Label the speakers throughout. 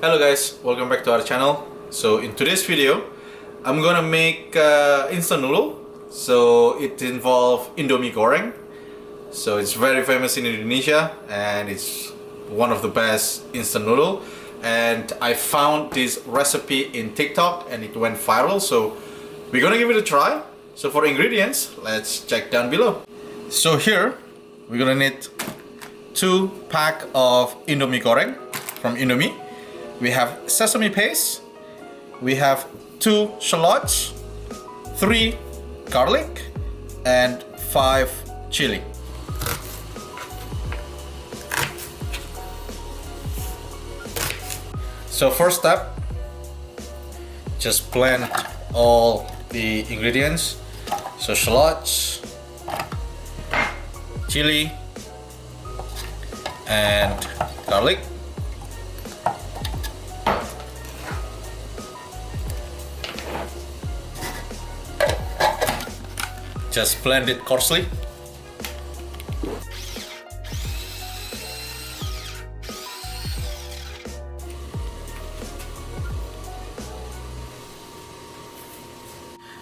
Speaker 1: Hello guys, welcome back to our channel. So in today's video, I'm gonna make instant noodle. So it involves Indomie goreng. So it's very famous in Indonesia and it's one of the best instant noodle. And I found this recipe in TikTok and it went viral. So we're gonna give it a try. So for ingredients, let's check down below. So here, we're gonna need 2 packs of Indomie goreng from Indomie. We have sesame paste, we have 2 shallots, 3 garlic, and 5 chili. So first step, just blend all the ingredients. So shallots, chili, and garlic. Just blend it coarsely.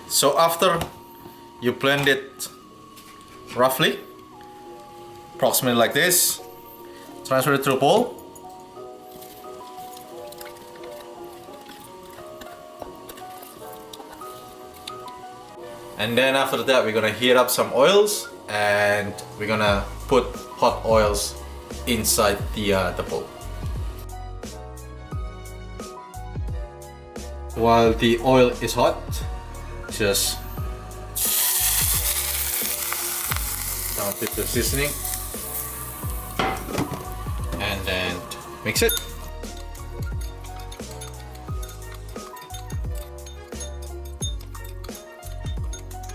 Speaker 1: So after you blend it roughly, approximately like this, transfer it to a bowl. And then after that, we're gonna heat up some oils and we're gonna put hot oils inside the bowl. While the oil is hot, just dump it the seasoning and then mix it.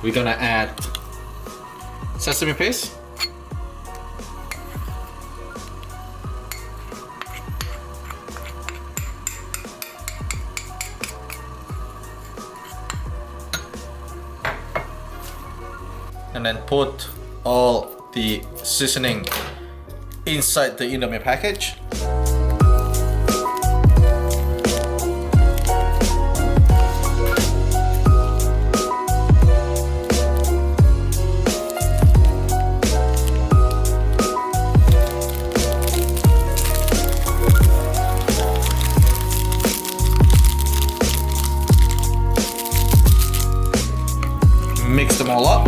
Speaker 1: We're gonna add sesame paste, and then put all the seasoning inside the Indomie package. Mix them all up.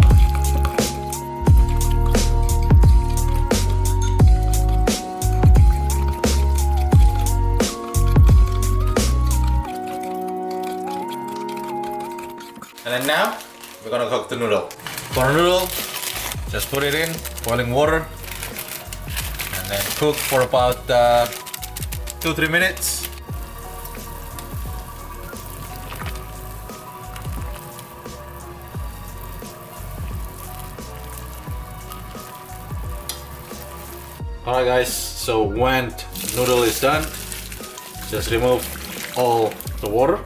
Speaker 1: And then now, we're gonna cook the noodle. For the noodle, just put it in boiling water and then cook for about 2-3 minutes. Alright guys, so when the noodle is done, just remove all the water.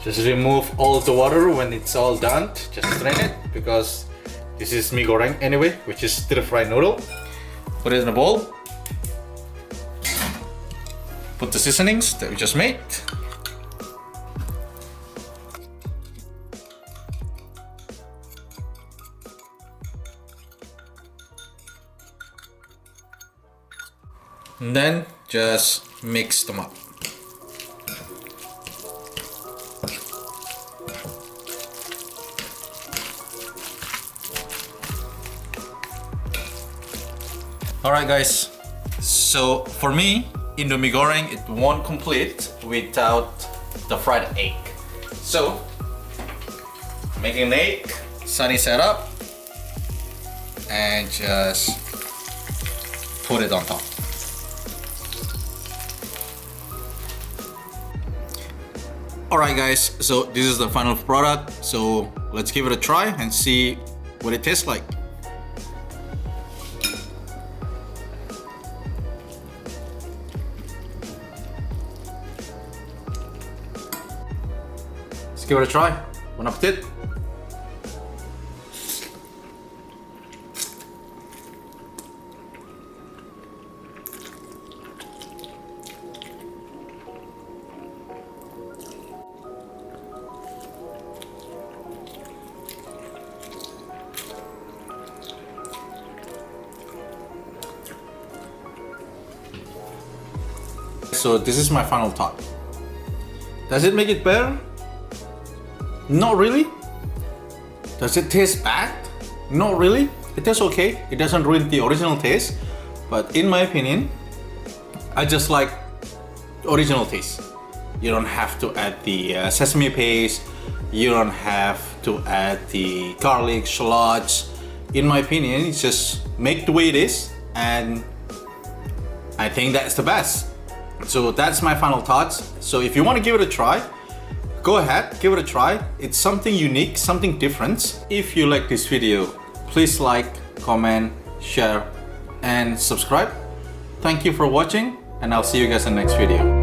Speaker 1: Just remove all the water when it's all done. Just strain it because this is mee goreng anyway, which is stir-fried noodle. Put it in a bowl. Put the seasonings that we just made. And then just mix them up. Alright guys, so for me, Indomie goreng, it won't complete without the fried egg. So, making an egg, sunny side up, and just put it on top. Alright guys, so this is the final product, so let's give it a try and see what it tastes like. Let's give it a try. Bon appetit! so this is my final thought. Does it make it better? Not really. Does it taste bad? Not really. It tastes okay. It doesn't ruin the original taste. But in my opinion, I just like original taste. You don't have to add the sesame paste. You don't have to add the garlic, shallots. In my opinion, it's just make the way it is, and I think that's the best. So that's my final thoughts. So if you want to give it a try, go ahead, give it a try. It's something unique, something different. If you like this video, please like, comment, share, and subscribe. Thank you for watching, and I'll see you guys in the next video.